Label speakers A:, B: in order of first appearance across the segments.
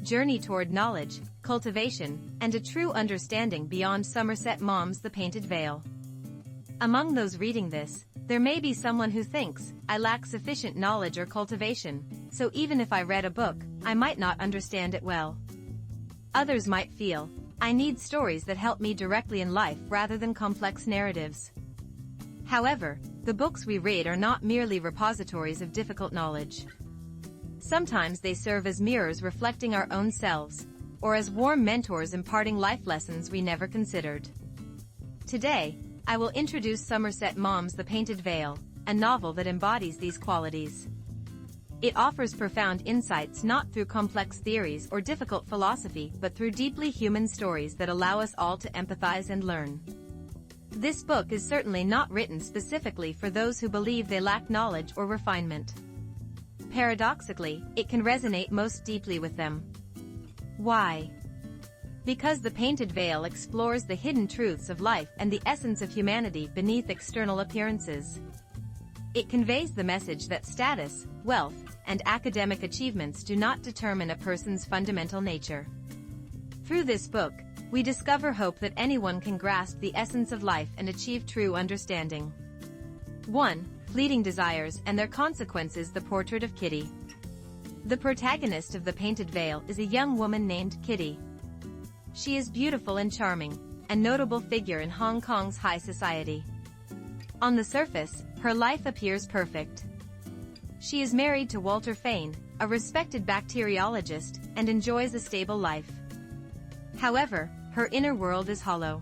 A: Journey Toward Knowledge, Cultivation, and a True Understanding Beyond Somerset Maugham's The Painted Veil. Among those reading this, there may be someone who thinks, I lack sufficient knowledge or cultivation, so even if I read a book, I might not understand it well. Others might feel, I need stories that help me directly in life rather than complex narratives. However, the books we read are not merely repositories of difficult knowledge. Sometimes they serve as mirrors reflecting our own selves, or as warm mentors imparting life lessons we never considered. Today, I will introduce Somerset Maugham's The Painted Veil, a novel that embodies these qualities. It offers profound insights not through complex theories or difficult philosophy but through deeply human stories that allow us all to empathize and learn. This book is certainly not written specifically for those who believe they lack knowledge or refinement. Paradoxically, it can resonate most deeply with them. Why? Because The Painted Veil explores the hidden truths of life and the essence of humanity beneath external appearances. It conveys the message that status, wealth, and academic achievements do not determine a person's fundamental nature. Through this book, we discover hope that anyone can grasp the essence of life and achieve true understanding. 1. Fleeting Desires and Their Consequences. The Portrait of Kitty. The protagonist of The Painted Veil is a young woman named Kitty. She is beautiful and charming, a notable figure in Hong Kong's high society. On the surface, her life appears perfect. She is married to Walter Painte, a respected bacteriologist, and enjoys a stable life. However, her inner world is hollow.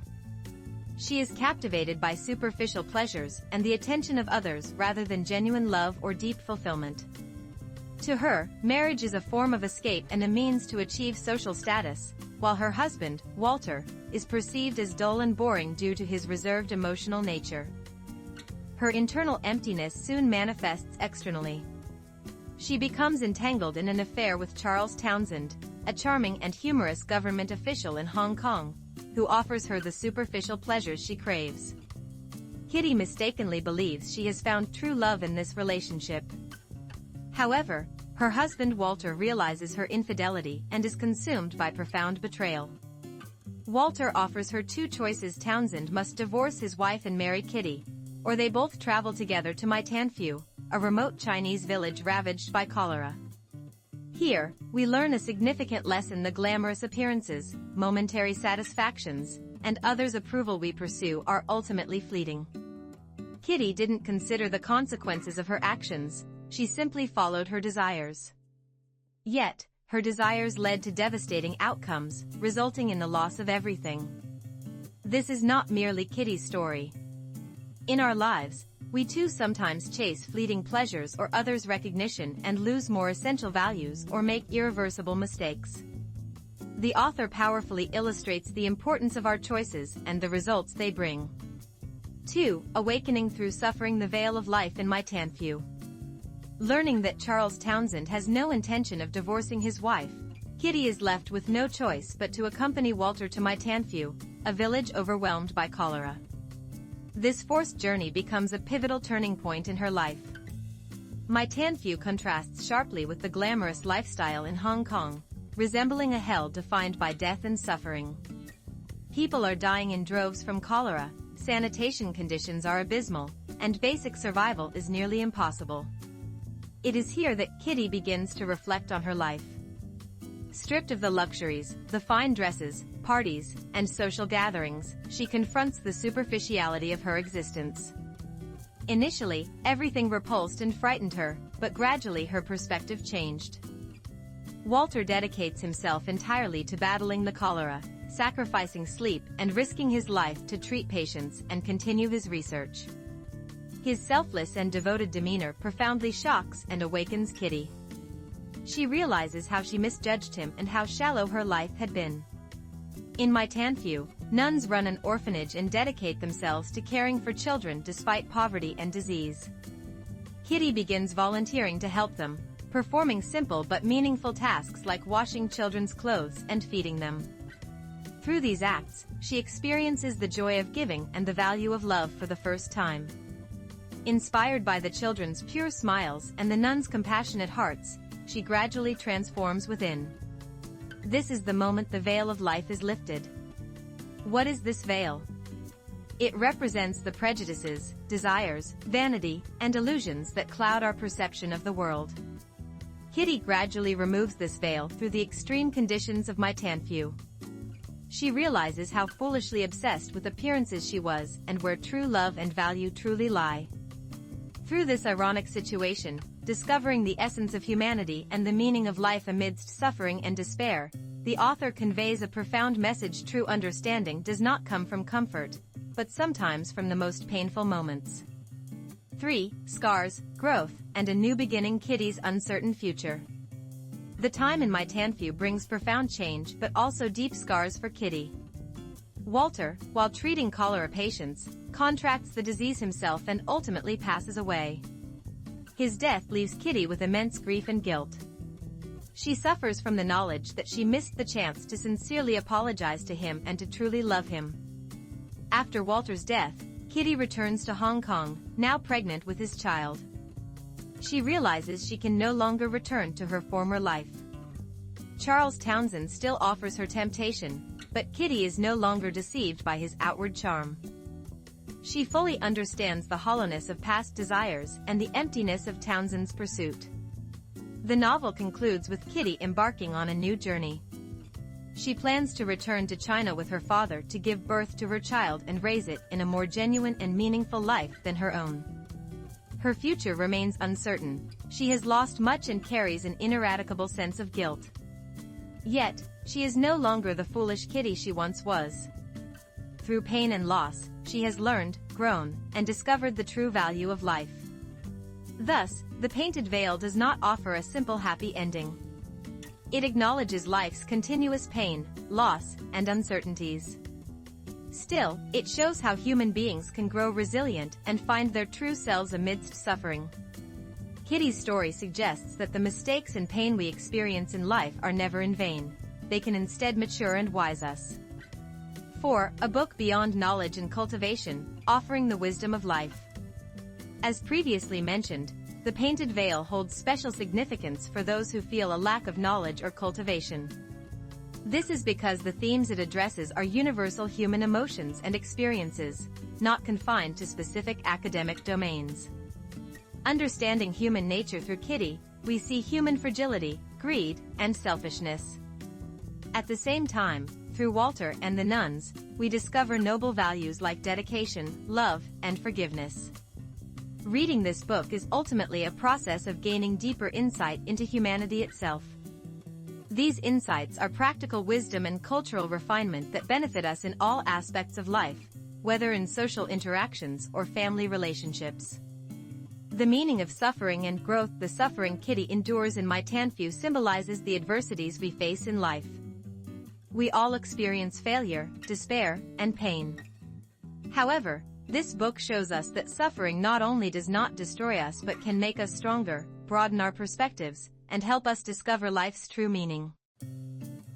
A: She is captivated by superficial pleasures and the attention of others rather than genuine love or deep fulfillment. To her, marriage is a form of escape and a means to achieve social status, while her husband, Walter, is perceived as dull and boring due to his reserved emotional nature. Her internal emptiness soon manifests externally. She becomes entangled in an affair with Charles Townsend, a charming and humorous government official in Hong Kong, who offers her the superficial pleasures she craves. Kitty mistakenly believes she has found true love in this relationship. However, her husband Walter realizes her infidelity and is consumed by profound betrayal. Walter offers her two choices: Townsend must divorce his wife and marry Kitty, or they both travel together to Painte, a remote Chinese village ravaged by cholera. Here, we learn a significant lesson: the glamorous appearances, momentary satisfactions, and others' approval we pursue are ultimately fleeting. Kitty didn't consider the consequences of her actions, she simply followed her desires. Yet, her desires led to devastating outcomes, resulting in the loss of everything. This is not merely Kitty's story. In our lives, we too sometimes chase fleeting pleasures or others' recognition and lose more essential values or make irreversible mistakes. The author powerfully illustrates the importance of our choices and the results they bring. 2. Awakening Through Suffering. The Veil of Life in Painte. Learning that Charles Townsend has no intention of divorcing his wife, Kitty is left with no choice but to accompany Walter to Painte, a village overwhelmed by cholera. This forced journey becomes a pivotal turning point in her life. Painte contrasts sharply with the glamorous lifestyle in Hong Kong, resembling a hell defined by death and suffering. People are dying in droves from cholera, sanitation conditions are abysmal, and basic survival is nearly impossible. It is here that Kitty begins to reflect on her life. Stripped of the luxuries, the fine dresses, parties, and social gatherings, she confronts the superficiality of her existence. Initially, everything repulsed and frightened her, but gradually her perspective changed. Walter dedicates himself entirely to battling the cholera, sacrificing sleep and risking his life to treat patients and continue his research. His selfless and devoted demeanor profoundly shocks and awakens Kitty. She realizes how she misjudged him and how shallow her life had been. In Painte, nuns run an orphanage and dedicate themselves to caring for children despite poverty and disease. Kitty begins volunteering to help them, performing simple but meaningful tasks like washing children's clothes and feeding them. Through these acts, she experiences the joy of giving and the value of love for the first time. Inspired by the children's pure smiles and the nuns' compassionate hearts, she gradually transforms within. This is the moment the veil of life is lifted. What is this veil? It represents the prejudices, desires, vanity, and illusions that cloud our perception of the world. Kitty gradually removes this veil through the extreme conditions of my Painte. She realizes how foolishly obsessed with appearances she was and where true love and value truly lie. Through this ironic situation, discovering the essence of humanity and the meaning of life amidst suffering and despair, the author conveys a profound message: true understanding does not come from comfort, but sometimes from the most painful moments. 3. Scars, growth, and a new beginning. Kitty's uncertain future. The time in my Painte brings profound change but also deep scars for Kitty. Walter, while treating cholera patients, contracts the disease himself and ultimately passes away. His death leaves Kitty with immense grief and guilt. She suffers from the knowledge that she missed the chance to sincerely apologize to him and to truly love him. After Walter's death, Kitty returns to Hong Kong, now pregnant with his child. She realizes she can no longer return to her former life. Charles Townsend still offers her temptation, but Kitty is no longer deceived by his outward charm. She fully understands the hollowness of past desires and the emptiness of Townsend's pursuit. The novel concludes with Kitty embarking on a new journey. She plans to return to China with her father to give birth to her child and raise it in a more genuine and meaningful life than her own. Her future remains uncertain. She has lost much and carries an ineradicable sense of guilt. Yet, she is no longer the foolish Kitty she once was. Through pain and loss, she has learned, grown, and discovered the true value of life. Thus, The Painted Veil does not offer a simple happy ending. It acknowledges life's continuous pain, loss, and uncertainties. Still, it shows how human beings can grow resilient and find their true selves amidst suffering. Kitty's story suggests that the mistakes and pain we experience in life are never in vain. They can instead mature and wise us. 4. A book beyond knowledge and cultivation, offering the wisdom of life. As previously mentioned, The Painted Veil holds special significance for those who feel a lack of knowledge or cultivation. This is because the themes it addresses are universal human emotions and experiences, not confined to specific academic domains. Understanding human nature through Kitty, we see human fragility, greed, and selfishness. At the same time, through Walter and the nuns, we discover noble values like dedication, love, and forgiveness. Reading this book is ultimately a process of gaining deeper insight into humanity itself. These insights are practical wisdom and cultural refinement that benefit us in all aspects of life, whether in social interactions or family relationships. The meaning of suffering and growth. The suffering Kitty endures in my Painte symbolizes the adversities we face in life. We all experience failure, despair, and pain. However, this book shows us that suffering not only does not destroy us but can make us stronger, broaden our perspectives, and help us discover life's true meaning.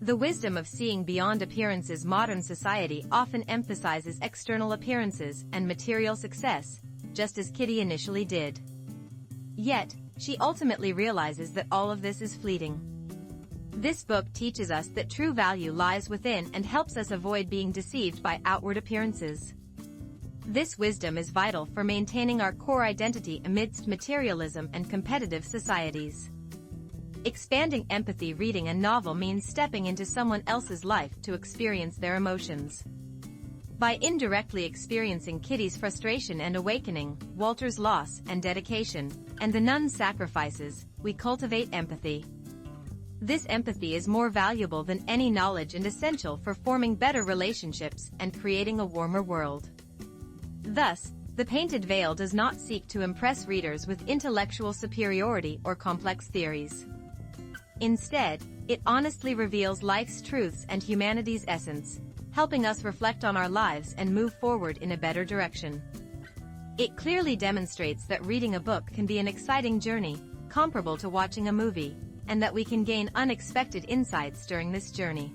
A: The wisdom of seeing beyond appearances. Modern society often emphasizes external appearances and material success, just as Kitty initially did. Yet, she ultimately realizes that all of this is fleeting. This book teaches us that true value lies within and helps us avoid being deceived by outward appearances. This wisdom is vital for maintaining our core identity amidst materialism and competitive societies. Expanding empathy. Reading a novel means stepping into someone else's life to experience their emotions. By indirectly experiencing Kitty's frustration and awakening, Walter's loss and dedication, and the nun's sacrifices, we cultivate empathy. This empathy is more valuable than any knowledge and essential for forming better relationships and creating a warmer world. Thus, The Painted Veil does not seek to impress readers with intellectual superiority or complex theories. Instead, it honestly reveals life's truths and humanity's essence, helping us reflect on our lives and move forward in a better direction. It clearly demonstrates that reading a book can be an exciting journey, comparable to watching a movie, and that we can gain unexpected insights during this journey.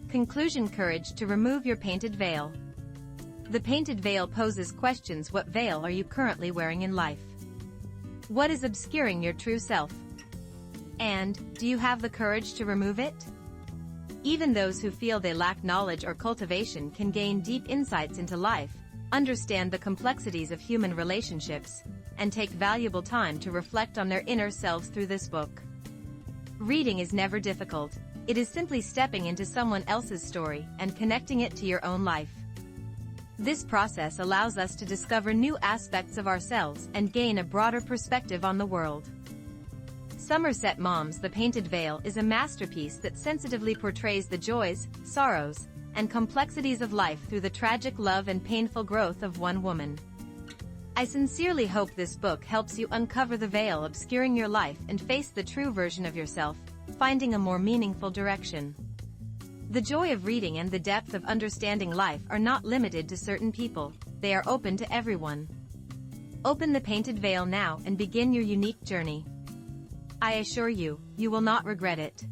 A: Conclusion. Courage to remove your painted veil. The Painted Veil poses questions. What veil are you currently wearing in life? What is obscuring your true self? And, do you have the courage to remove it? Even those who feel they lack knowledge or cultivation can gain deep insights into life, understand the complexities of human relationships, and take valuable time to reflect on their inner selves through this book. Reading is never difficult. It is simply stepping into someone else's story and connecting it to your own life. This process allows us to discover new aspects of ourselves and gain a broader perspective on the world. Somerset Maugham's The Painted Veil is a masterpiece that sensitively portrays the joys, sorrows, and complexities of life through the tragic love and painful growth of one woman. I sincerely hope this book helps you uncover the veil obscuring your life and face the true version of yourself, finding a more meaningful direction. The joy of reading and the depth of understanding life are not limited to certain people, they are open to everyone. Open The Painted Veil now and begin your unique journey. I assure you, you will not regret it.